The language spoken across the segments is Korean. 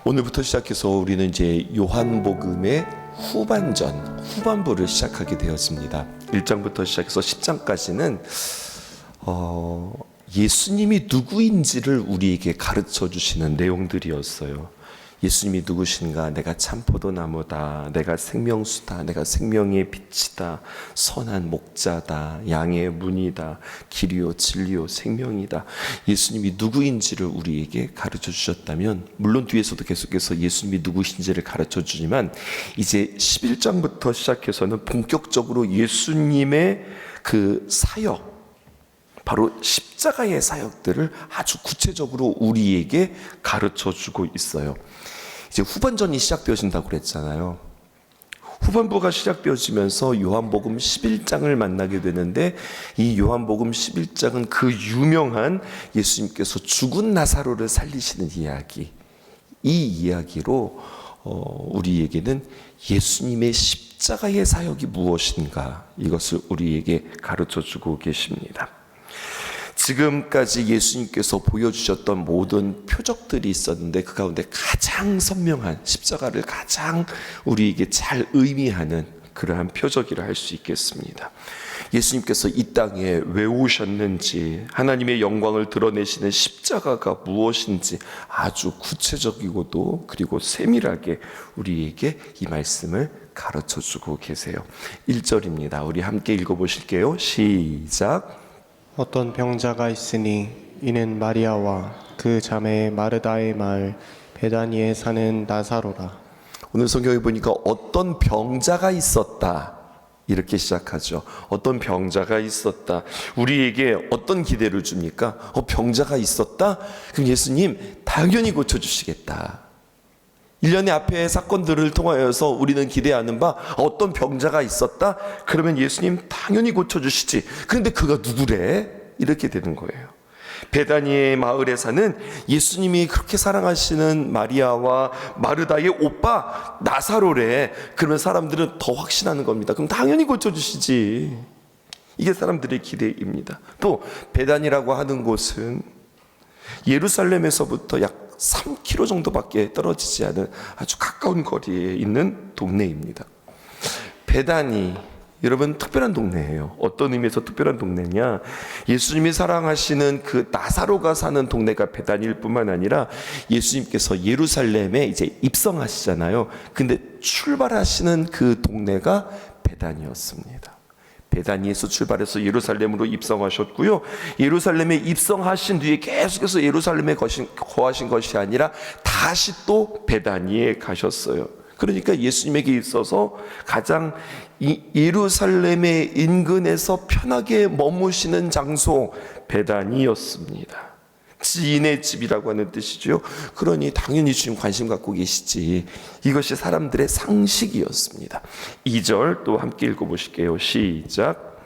오늘부터 시작해서 우리는 이제 요한복음의 후반부를 시작하게 되었습니다. 1장부터 시작해서 10장까지는 예수님이 누구인지를 우리에게 가르쳐 주시는 내용들이었어요. 예수님이 누구신가? 내가 참 포도나무다. 내가 생명수다. 내가 생명의 빛이다. 선한 목자다. 양의 문이다. 길이요 진리요 생명이다. 예수님이 누구인지를 우리에게 가르쳐 주셨다면, 물론 뒤에서도 계속해서 예수님이 누구신지를 가르쳐 주지만 이제 11장부터 시작해서는 본격적으로 예수님의 그 사역, 바로 십자가의 사역들을 아주 구체적으로 우리에게 가르쳐 주고 있어요. 이제 후반전이 시작되어진다고 그랬잖아요. 후반부가 시작되어지면서 요한복음 11장을 만나게 되는데, 이 요한복음 11장은 그 유명한 예수님께서 죽은 나사로를 살리시는 이야기, 이 이야기로 우리에게는 예수님의 십자가의 사역이 무엇인가, 이것을 우리에게 가르쳐 주고 계십니다. 지금까지 예수님께서 보여주셨던 모든 표적들이 있었는데, 그 가운데 가장 선명한, 십자가를 가장 우리에게 잘 의미하는 그러한 표적이라 할 수 있겠습니다. 예수님께서 이 땅에 왜 오셨는지, 하나님의 영광을 드러내시는 십자가가 무엇인지 아주 구체적이고도 그리고 세밀하게 우리에게 이 말씀을 가르쳐 주고 계세요. 1절입니다. 우리 함께 읽어보실게요. 시작. 어떤 병자가 있으니 이는 마리아와 그 자매 마르다의 마을 베다니에 사는 나사로라. 오늘 성경에 보니까 어떤 병자가 있었다, 이렇게 시작하죠. 어떤 병자가 있었다. 우리에게 어떤 기대를 줍니까? 병자가 있었다? 그럼 예수님 당연히 고쳐주시겠다. 1년의 앞에 사건들을 통하여서 우리는 기대하는 바, 어떤 병자가 있었다? 그러면 예수님 당연히 고쳐주시지. 그런데 그가 누구래? 이렇게 되는 거예요. 베다니의 마을에 사는 예수님이 그렇게 사랑하시는 마리아와 마르다의 오빠 나사로래. 그러면 사람들은 더 확신하는 겁니다. 그럼 당연히 고쳐주시지. 이게 사람들의 기대입니다. 또 베다니라고 하는 곳은 예루살렘에서부터 약 3km 정도밖에 떨어지지 않은 아주 가까운 거리에 있는 동네입니다. 베다니, 여러분, 특별한 동네예요. 어떤 의미에서 특별한 동네냐? 예수님이 사랑하시는 그 나사로가 사는 동네가 베다니일 뿐만 아니라, 예수님께서 예루살렘에 이제 입성하시잖아요. 근데 출발하시는 그 동네가 베다니였습니다. 베다니에서 출발해서 예루살렘으로 입성하셨고요. 예루살렘에 입성하신 뒤에 계속해서 예루살렘에 거하신 것이 아니라 다시 또 베다니에 가셨어요. 그러니까 예수님에게 있어서 가장 예루살렘의 인근에서 편하게 머무시는 장소 베다니였습니다. 지인의 집이라고 하는 뜻이죠. 그러니 당연히 주님 관심 갖고 계시지. 이것이 사람들의 상식이었습니다. 2절 또 함께 읽어보실게요. 시작.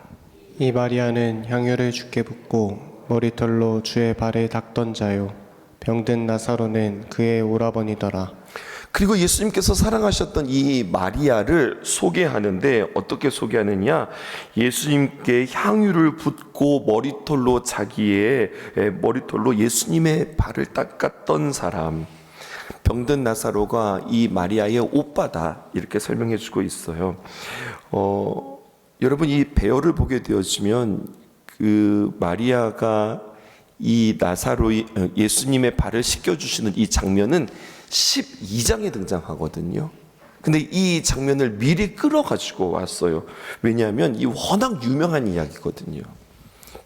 이 마리아는 향유를 주께 붓고 머리털로 주의 발에 닦던 자요 병든 나사로는 그의 오라버니더라. 그리고 예수님께서 사랑하셨던 이 마리아를 소개하는데, 어떻게 소개하느냐? 예수님께 향유를 붓고 머리털로 자기의 머리털로 예수님의 발을 닦았던 사람, 병든 나사로가 이 마리아의 오빠다, 이렇게 설명해 주고 있어요. 여러분, 이 배열을 보게 되어지면 그 마리아가 이 예수님의 발을 씻겨주시는 이 장면은 12장에 등장하거든요. 근데 이 장면을 미리 끌어가지고 왔어요. 왜냐하면 이 워낙 유명한 이야기거든요.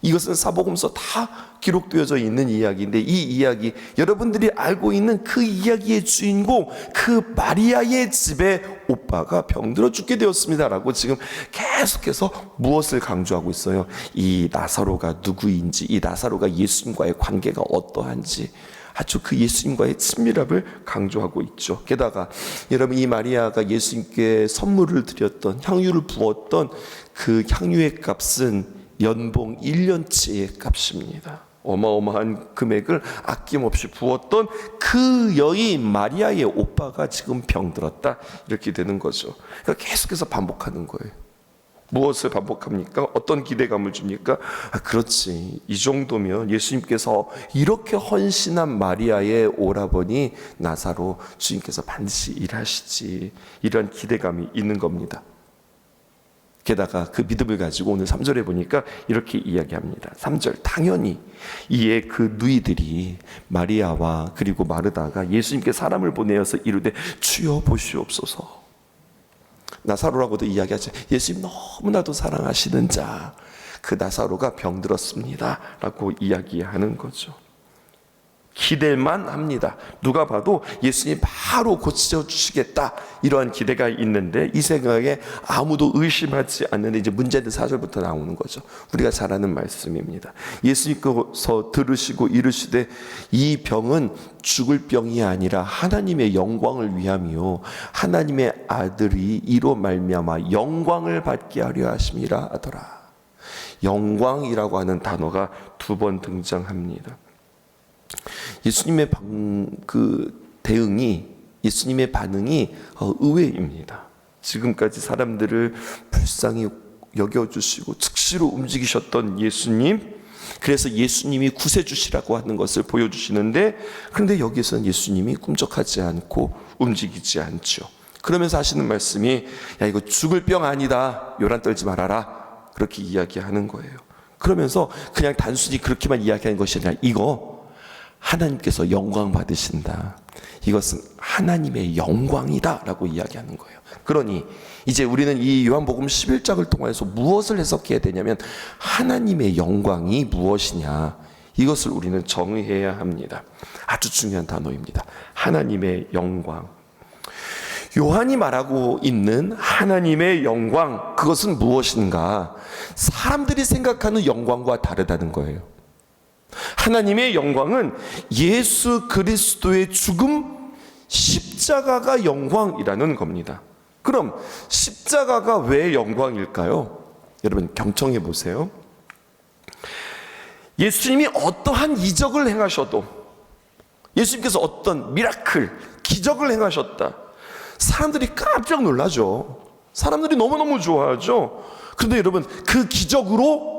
이것은 사복음서 다 기록되어져 있는 이야기인데, 이 이야기, 여러분들이 알고 있는 그 이야기의 주인공, 그 마리아의 집에 오빠가 병들어 죽게 되었습니다라고 지금 계속해서 무엇을 강조하고 있어요? 이 나사로가 누구인지, 이 나사로가 예수님과의 관계가 어떠한지, 아주 그 예수님과의 친밀함을 강조하고 있죠. 게다가 여러분, 이 마리아가 예수님께 선물을 드렸던, 향유를 부었던 그 향유의 값은 연봉 1년치의 값입니다. 어마어마한 금액을 아낌없이 부었던 그 여인 마리아의 오빠가 지금 병들었다, 이렇게 되는 거죠. 그러니까 계속해서 반복하는 거예요. 무엇을 반복합니까? 어떤 기대감을 줍니까? 그렇지, 이 정도면 예수님께서 이렇게 헌신한 마리아의 오라버니 나사로 주님께서 반드시 일하시지, 이런 기대감이 있는 겁니다. 게다가 그 믿음을 가지고 오늘 3절에 보니까 이렇게 이야기합니다. 3절, 당연히 이에 그 누이들이 마리아와 그리고 마르다가 예수님께 사람을 보내어서 이르되 주여 보시옵소서. 나사로라고도 이야기하죠. 예수님 너무나도 사랑하시는 자, 그 나사로가 병들었습니다 라고 이야기하는 거죠. 기대만 합니다. 누가 봐도 예수님 바로 고쳐주시겠다, 이러한 기대가 있는데 이 생각에 아무도 의심하지 않는데 이제 문제는 4절부터 나오는 거죠. 우리가 잘 아는 말씀입니다. 예수님께서 들으시고 이르시되 이 병은 죽을 병이 아니라 하나님의 영광을 위함이요 하나님의 아들이 이로 말미암아 영광을 받게 하려 하심이라 하더라. 영광이라고 하는 단어가 2번 등장합니다. 예수님의 대응이, 예수님의 반응이 의외입니다. 지금까지 사람들을 불쌍히 여겨주시고 즉시로 움직이셨던 예수님, 그래서 예수님이 구세주시라고 하는 것을 보여주시는데, 그런데 여기서는 예수님이 꿈쩍하지 않고 움직이지 않죠. 그러면서 하시는 말씀이, 야, 이거 죽을 병 아니다, 요란 떨지 말아라, 그렇게 이야기하는 거예요. 그러면서 그냥 단순히 그렇게만 이야기하는 것이 아니라, 이거 하나님께서 영광 받으신다, 이것은 하나님의 영광이다 라고 이야기하는 거예요. 그러니 이제 우리는 이 요한복음 11장을 통해서 무엇을 해석해야 되냐면, 하나님의 영광이 무엇이냐, 이것을 우리는 정의해야 합니다. 아주 중요한 단어입니다. 하나님의 영광. 요한이 말하고 있는 하나님의 영광, 그것은 무엇인가? 사람들이 생각하는 영광과 다르다는 거예요. 하나님의 영광은 예수 그리스도의 죽음, 십자가가 영광이라는 겁니다. 그럼 십자가가 왜 영광일까요? 여러분 경청해 보세요. 예수님이 어떠한 이적을 행하셔도, 예수님께서 어떤 미라클, 기적을 행하셨다, 사람들이 깜짝 놀라죠. 사람들이 너무너무 좋아하죠. 그런데 여러분, 그 기적으로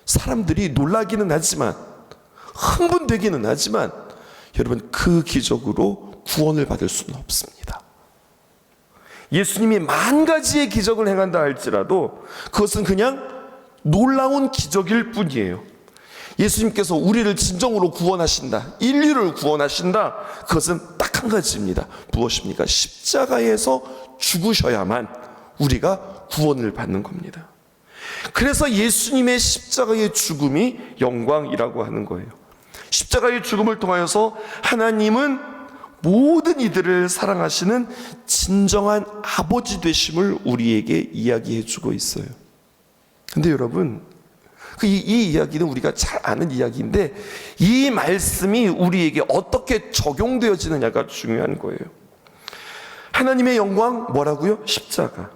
사람들이 놀라기는 하지만, 흥분되기는 하지만, 여러분 그 기적으로 구원을 받을 수는 없습니다. 예수님이 10,000가지의 기적을 행한다 할지라도 그것은 그냥 놀라운 기적일 뿐이에요. 예수님께서 우리를 진정으로 구원하신다, 인류를 구원하신다, 그것은 딱 한 가지입니다. 무엇입니까? 십자가에서 죽으셔야만 우리가 구원을 받는 겁니다. 그래서 예수님의 십자가의 죽음이 영광이라고 하는 거예요. 십자가의 죽음을 통하여서 하나님은 모든 이들을 사랑하시는 진정한 아버지 되심을 우리에게 이야기해 주고 있어요. 근데 여러분, 이 이야기는 우리가 잘 아는 이야기인데, 이 말씀이 우리에게 어떻게 적용되어지느냐가 중요한 거예요. 하나님의 영광 뭐라고요? 십자가.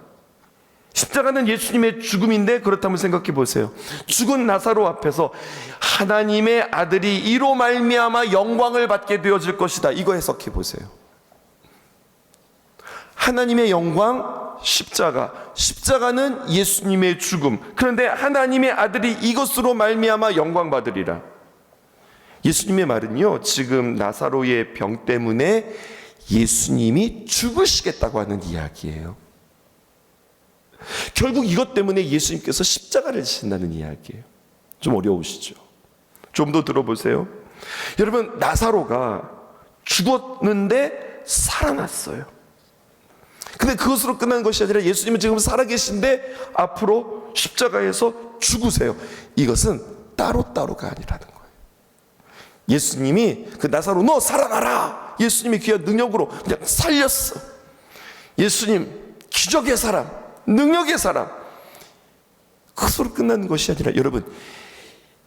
십자가는 예수님의 죽음인데, 그렇다면 생각해 보세요. 죽은 나사로 앞에서 하나님의 아들이 이로 말미암아 영광을 받게 되어질 것이다, 이거 해석해 보세요. 하나님의 영광, 십자가. 십자가는 예수님의 죽음. 그런데 하나님의 아들이 이것으로 말미암아 영광 받으리라. 예수님의 말은요, 지금 나사로의 병 때문에 예수님이 죽으시겠다고 하는 이야기예요. 결국 이것 때문에 예수님께서 십자가를 지신다는 이야기예요. 좀 어려우시죠? 좀 더 들어보세요. 여러분, 나사로가 죽었는데 살아났어요. 근데 그것으로 끝난 것이 아니라 예수님은 지금 살아계신데 앞으로 십자가에서 죽으세요. 이것은 따로따로가 아니라는 거예요. 예수님이 그 나사로, 너 살아나라, 예수님이 귀한 능력으로 그냥 살렸어. 예수님 기적의 사람, 능력의 사람, 그것으로 끝나는 것이 아니라, 여러분,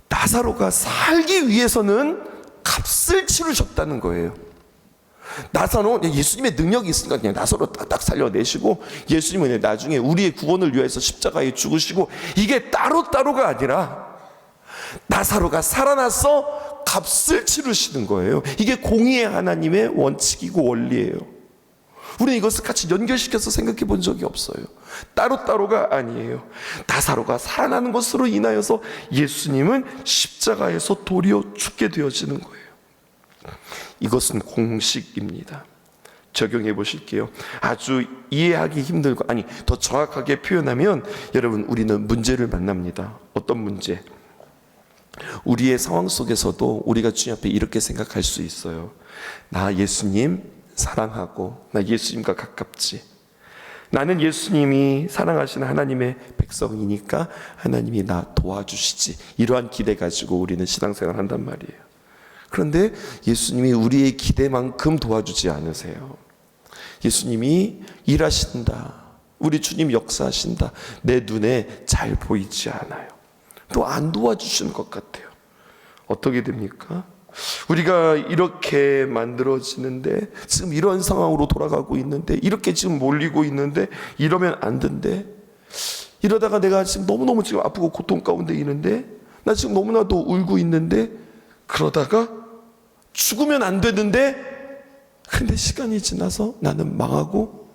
나사로가 살기 위해서는 값을 치르셨다는 거예요. 나사로, 예수님의 능력이 있으니까 그냥 나사로 딱 살려내시고, 예수님은 나중에 우리의 구원을 위해서 십자가에 죽으시고, 이게 따로따로가 아니라 나사로가 살아나서 값을 치르시는 거예요. 이게 공의의 하나님의 원칙이고 원리예요. 우리는 이것을 같이 연결시켜서 생각해 본 적이 없어요. 따로따로가 아니에요. 나사로가 살아나는 것으로 인하여서 예수님은 십자가에서 도리어 죽게 되어지는 거예요. 이것은 공식입니다. 적용해 보실게요. 아주 이해하기 힘들고, 아니 더 정확하게 표현하면 여러분, 우리는 문제를 만납니다. 어떤 문제? 우리의 상황 속에서도 우리가 주님 앞에 이렇게 생각할 수 있어요. 나 예수님 사랑하고 나 예수님과 가깝지. 나는 예수님이 사랑하시는 하나님의 백성이니까 하나님이 나 도와주시지. 이러한 기대 가지고 우리는 신앙생활 한단 말이에요. 그런데 예수님이 우리의 기대만큼 도와주지 않으세요. 예수님이 일하신다, 우리 주님 역사하신다, 내 눈에 잘 보이지 않아요. 또 안 도와주시는 것 같아요. 어떻게 됩니까? 우리가 이렇게 만들어지는데, 지금 이런 상황으로 돌아가고 있는데, 이렇게 지금 몰리고 있는데, 이러면 안 된대. 이러다가 내가 지금 너무너무 지금 아프고 고통 가운데 있는데, 나 지금 너무나도 울고 있는데, 그러다가 죽으면 안 되는데, 근데 시간이 지나서 나는 망하고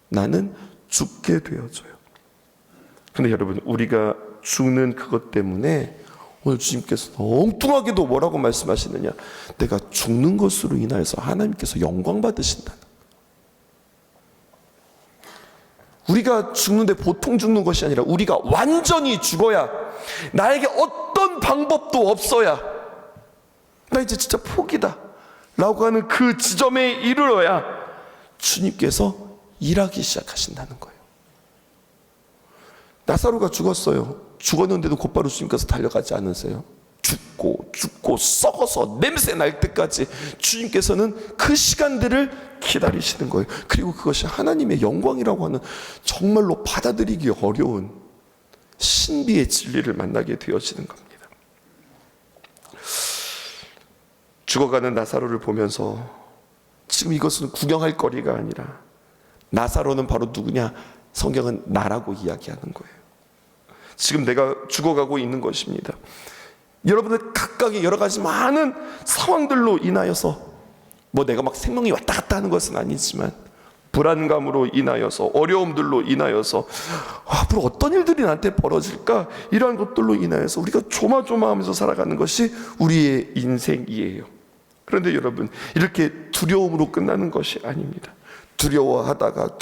나는 죽게 되어져요. 근데 여러분, 우리가 죽는 그것 때문에 오늘 주님께서 엉뚱하게도 뭐라고 말씀하시느냐, 내가 죽는 것으로 인하여서 하나님께서 영광 받으신다. 우리가 죽는데 보통 죽는 것이 아니라 우리가 완전히 죽어야, 나에게 어떤 방법도 없어야, 나 이제 진짜 포기다 라고 하는 그 지점에 이르러야 주님께서 일하기 시작하신다는 거예요. 나사로가 죽었어요. 죽었는데도 곧바로 주님께서 달려가지 않으세요. 죽고 썩어서 냄새 날 때까지 주님께서는 그 시간들을 기다리시는 거예요. 그리고 그것이 하나님의 영광이라고 하는 정말로 받아들이기 어려운 신비의 진리를 만나게 되어지는 겁니다. 죽어가는 나사로를 보면서 지금 이것은 구경할 거리가 아니라, 나사로는 바로 누구냐? 성경은 나라고 이야기하는 거예요. 지금 내가 죽어가고 있는 것입니다. 여러분들 각각의 여러 가지 많은 상황들로 인하여서, 뭐 내가 막 생명이 왔다 갔다 하는 것은 아니지만, 불안감으로 인하여서, 어려움들로 인하여서, 앞으로 어떤 일들이 나한테 벌어질까, 이러한 것들로 인하여서 우리가 조마조마하면서 살아가는 것이 우리의 인생이에요. 그런데 여러분, 이렇게 두려움으로 끝나는 것이 아닙니다. 두려워하다가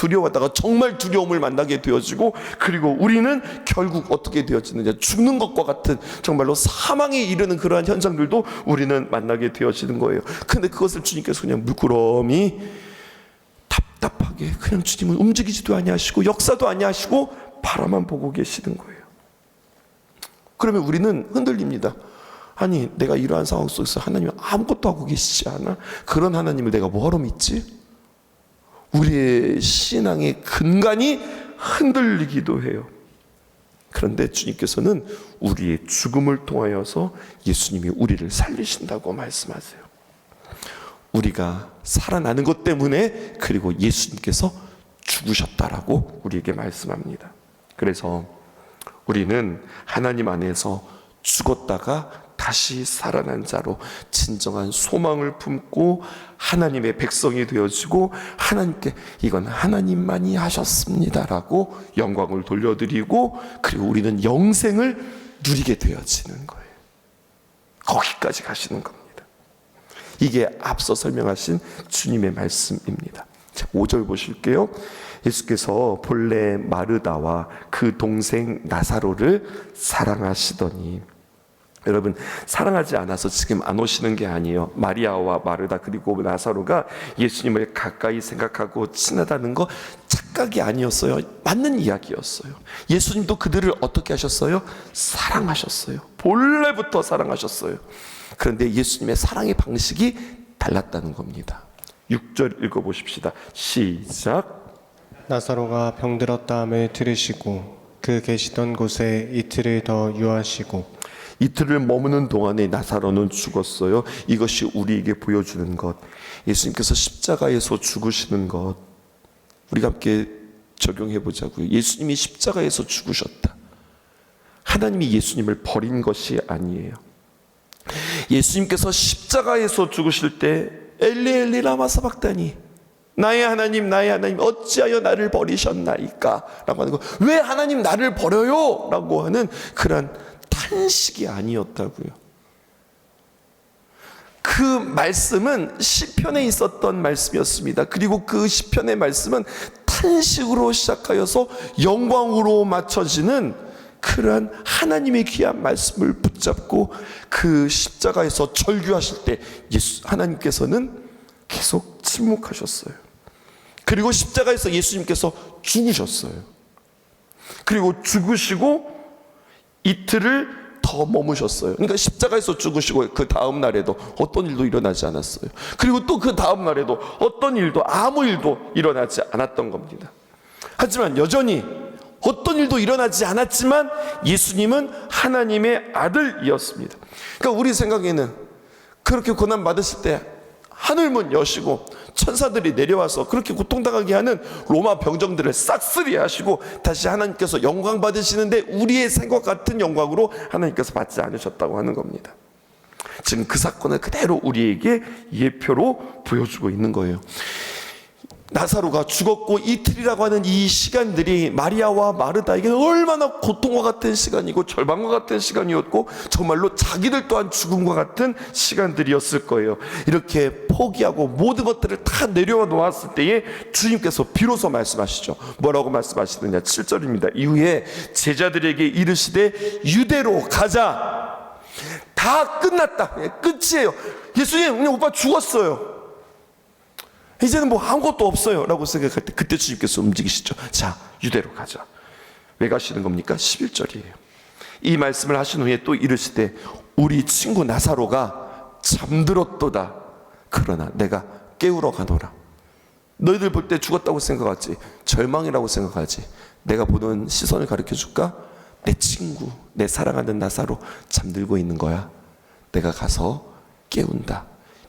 정말 두려움을 만나게 되어지고, 그리고 우리는 결국 어떻게 되어지느냐, 죽는 것과 같은 정말로 사망에 이르는 그러한 현상들도 우리는 만나게 되어지는 거예요. 근데 그것을 주님께서 그냥 물끄러미 답답하게 그냥 주님은 움직이지도 아니하시고 역사도 아니하시고 바라만 보고 계시는 거예요. 그러면 우리는 흔들립니다. 아니, 내가 이러한 상황 속에서 하나님은 아무것도 하고 계시지 않아? 그런 하나님을 내가 뭐하러 믿지? 우리의 신앙의 근간이 흔들리기도 해요. 그런데 주님께서는 우리의 죽음을 통하여서 예수님이 우리를 살리신다고 말씀하세요. 우리가 살아나는 것 때문에, 그리고 예수님께서 죽으셨다라고 우리에게 말씀합니다. 그래서 우리는 하나님 안에서 죽었다가 다시 살아난 자로 진정한 소망을 품고 하나님의 백성이 되어지고, 하나님께 이건 하나님만이 하셨습니다라고 영광을 돌려드리고, 그리고 우리는 영생을 누리게 되어지는 거예요. 거기까지 가시는 겁니다. 이게 앞서 설명하신 주님의 말씀입니다. 자, 5절 보실게요. 예수께서 본래 마르다와 그 동생 나사로를 사랑하시더니, 여러분, 사랑하지 않아서 지금 안 오시는 게 아니에요. 마리아와 마르다 그리고 나사로가 예수님을 가까이 생각하고 친하다는 거 착각이 아니었어요. 맞는 이야기였어요. 예수님도 그들을 어떻게 하셨어요? 사랑하셨어요. 본래부터 사랑하셨어요. 그런데 예수님의 사랑의 방식이 달랐다는 겁니다. 6절 읽어보십시다. 시작. 나사로가 병들었다함을 들으시고 그 계시던 곳에 이틀을 더 유하시고, 이틀을 머무는 동안에 나사로는 죽었어요. 이것이 우리에게 보여주는 것, 예수님께서 십자가에서 죽으시는 것, 우리가 함께 적용해 보자고요. 예수님이 십자가에서 죽으셨다. 하나님이 예수님을 버린 것이 아니에요. 예수님께서 십자가에서 죽으실 때 엘리 엘리 라마 사박다니, 나의 하나님 어찌하여 나를 버리셨나이까 라고 하는 거. 왜 하나님 나를 버려요? 라고 하는 그런 탄식이 아니었다고요. 그 말씀은 시편에 있었던 말씀이었습니다. 그리고 그 시편의 말씀은 탄식으로 시작하여서 영광으로 맞춰지는 그러한 하나님의 귀한 말씀을 붙잡고 그 십자가에서 절규하실 때 하나님께서는 계속 침묵하셨어요. 그리고 십자가에서 예수님께서 죽으셨어요. 그리고 죽으시고 이틀을 더 머무셨어요. 그러니까 십자가에서 죽으시고 그 다음 날에도 어떤 일도 일어나지 않았어요. 그리고 또 그 다음 날에도 어떤 일도, 아무 일도 일어나지 않았던 겁니다. 하지만 여전히 어떤 일도 일어나지 않았지만 예수님은 하나님의 아들이었습니다. 그러니까 우리 생각에는 그렇게 고난 받으실 때 하늘문 여시고 천사들이 내려와서 그렇게 고통당하게 하는 로마 병정들을 싹쓸이 하시고 다시 하나님께서 영광 받으시는데 우리의 생각 같은 영광으로 하나님께서 받지 않으셨다고 하는 겁니다. 지금 그 사건을 그대로 우리에게 예표로 보여주고 있는 거예요. 나사로가 죽었고 이틀이라고 하는 이 시간들이 마리아와 마르다에게는 얼마나 고통과 같은 시간이고 절망과 같은 시간이었고 정말로 자기들 또한 죽음과 같은 시간들이었을 거예요. 이렇게 포기하고 모든 것들을 다 내려놓았을 때에 주님께서 비로소 말씀하시죠. 뭐라고 말씀하시느냐, 7절입니다. 이후에 제자들에게 이르시되 유대로 가자. 다 끝났다. 끝이에요. 예수님, 오빠 죽었어요. 이제는 뭐 아무것도 없어요 라고 생각할 때 그때 주님께서 움직이시죠. 자, 유대로 가자. 왜 가시는 겁니까? 11절이에요. 이 말씀을 하신 후에 또 이르시되 우리 친구 나사로가 잠들었도다. 그러나 내가 깨우러 가노라. 너희들 볼 때 죽었다고 생각하지, 절망이라고 생각하지, 내가 보는 시선을 가르쳐 줄까? 내 친구, 내 사랑하는 나사로 잠들고 있는 거야. 내가 가서 깨운다.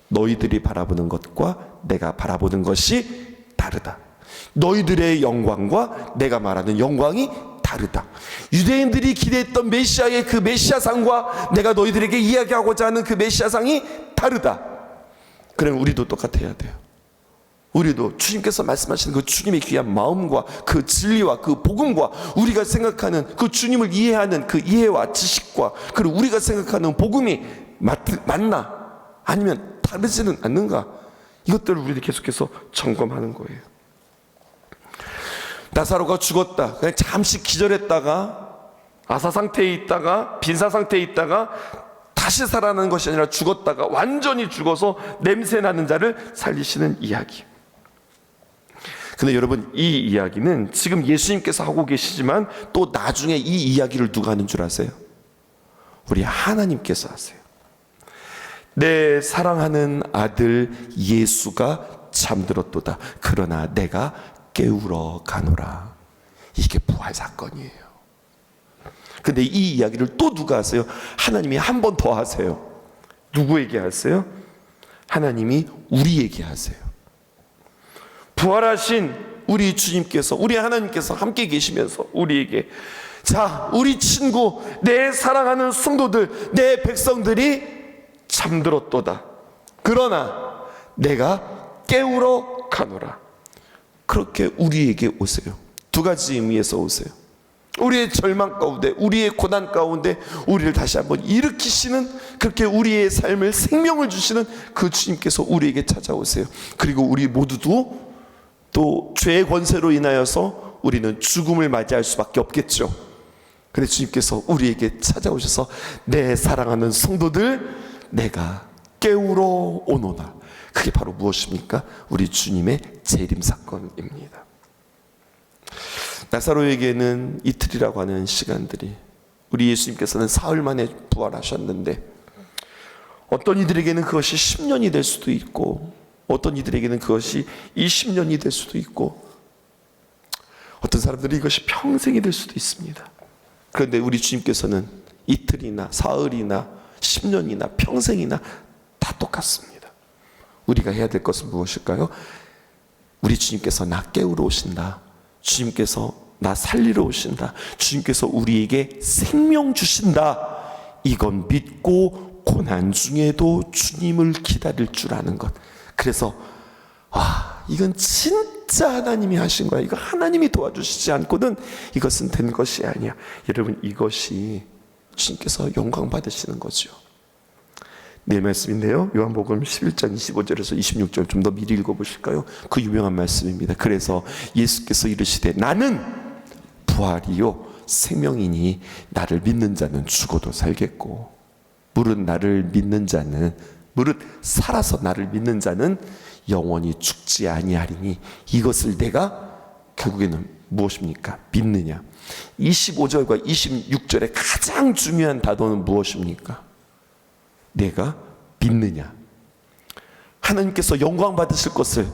너희들이 바라보는 것과 내가 바라보는 것이 다르다. 너희들의 영광과 내가 말하는 영광이 다르다. 유대인들이 기대했던 메시아의 그 메시아상과 내가 너희들에게 이야기하고자 하는 그 메시아상이 다르다. 그럼 우리도 똑같아야 돼요. 우리도 주님께서 말씀하시는 그 주님의 귀한 마음과 그 진리와 그 복음과 우리가 생각하는 그 주님을 이해하는 그 이해와 지식과 그리고 우리가 생각하는 복음이 맞나? 아니면 다르지는 않는가? 이것들을 우리들이 계속해서 점검하는 거예요. 나사로가 죽었다. 그냥 잠시 기절했다가 아사 상태에 있다가 빈사 상태에 있다가 다시 살아나는 것이 아니라 죽었다가 완전히 죽어서 냄새 나는 자를 살리시는 이야기. 근데 여러분, 이 이야기는 지금 예수님께서 하고 계시지만 또 나중에 이 이야기를 누가 하는 줄 아세요? 우리 하나님께서 하세요. 내 사랑하는 아들 예수가 잠들었도다. 그러나 내가 깨우러 가노라. 이게 부활 사건이에요. 근데 이 이야기를 또 누가 하세요? 하나님이 한 번 더 하세요. 누구에게 하세요? 하나님이 우리에게 하세요. 부활하신 우리 주님께서, 우리 하나님께서 함께 계시면서 우리에게, 자, 우리 친구, 내 사랑하는 성도들, 내 백성들이 잠들었도다. 그러나 내가 깨우러 가노라. 그렇게 우리에게 오세요. 두 가지 의미에서 오세요. 우리의 절망 가운데, 우리의 고난 가운데 우리를 다시 한번 일으키시는, 그렇게 우리의 삶을 생명을 주시는 그 주님께서 우리에게 찾아오세요. 그리고 우리 모두도 또 죄의 권세로 인하여서 우리는 죽음을 맞이할 수밖에 없겠죠. 근데 주님께서 우리에게 찾아오셔서 내 사랑하는 성도들 내가 깨우러 오노다. 그게 바로 무엇입니까? 우리 주님의 재림 사건입니다. 나사로에게는 이틀이라고 하는 시간들이, 우리 예수님께서는 사흘 만에 부활하셨는데 어떤 이들에게는 그것이 10년이 될 수도 있고 어떤 이들에게는 그것이 20년이 될 수도 있고 어떤 사람들은 이것이 평생이 될 수도 있습니다. 그런데 우리 주님께서는 이틀이나 사흘이나 10년이나 평생이나 다 똑같습니다. 우리가 해야 될 것은 무엇일까요? 우리 주님께서 나 깨우러 오신다. 주님께서 나 살리러 오신다. 주님께서 우리에게 생명 주신다. 이건 믿고 고난 중에도 주님을 기다릴 줄 아는 것. 그래서 이건 진짜 하나님이 하신 거야. 이거 하나님이 도와주시지 않고는 이것은 된 것이 아니야. 여러분, 이것이 주님께서 영광 받으시는 거죠. 내 말씀인데요, 요한복음 11장 25절에서 26절 좀 더 미리 읽어보실까요? 그 유명한 말씀입니다. 그래서 예수께서 이르시되 나는 부활이요 생명이니 나를 믿는 자는 죽어도 살겠고 무릇 나를 믿는 자는 무릇 살아서 나를 믿는 자는 영원히 죽지 아니하리니 이것을 내가 결국에는 무엇입니까? 믿느냐. 25절과 26절의 가장 중요한 단어는 무엇입니까? 내가 믿느냐. 하나님께서 영광 받으실 것을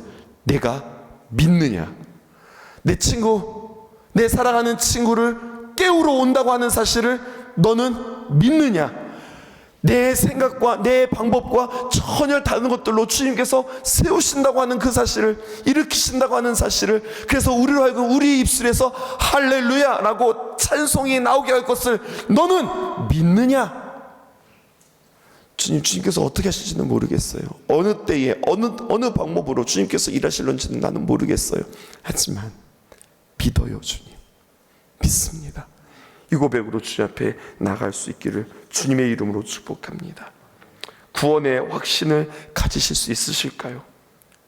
내가 믿느냐. 내 친구, 내 사랑하는 친구를 깨우러 온다고 하는 사실을 너는 믿느냐. 내 생각과 내 방법과 전혀 다른 것들로 주님께서 세우신다고 하는 그 사실을, 일으키신다고 하는 사실을, 그래서 우리로 하여금 우리 입술에서 할렐루야라고 찬송이 나오게 할 것을 너는 믿느냐. 주님께서 어떻게 하실지는 모르겠어요. 어느 때에 어느 방법으로 주님께서 일하실런지는 나는 모르겠어요. 하지만 믿어요. 주님 믿습니다. 이 고백으로 주님 앞에 나갈 수 있기를 주님의 이름으로 축복합니다. 구원의 확신을 가지실 수 있으실까요?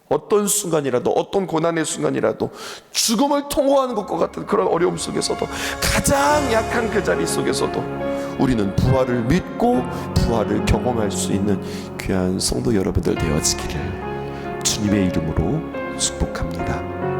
어떤 순간이라도, 어떤 고난의 순간이라도, 죽음을 통과하는 것과 같은 그런 어려움 속에서도, 가장 약한 그 자리 속에서도 우리는 부활을 믿고 부활을 경험할 수 있는 귀한 성도 여러분들 되어지기를 주님의 이름으로 축복합니다.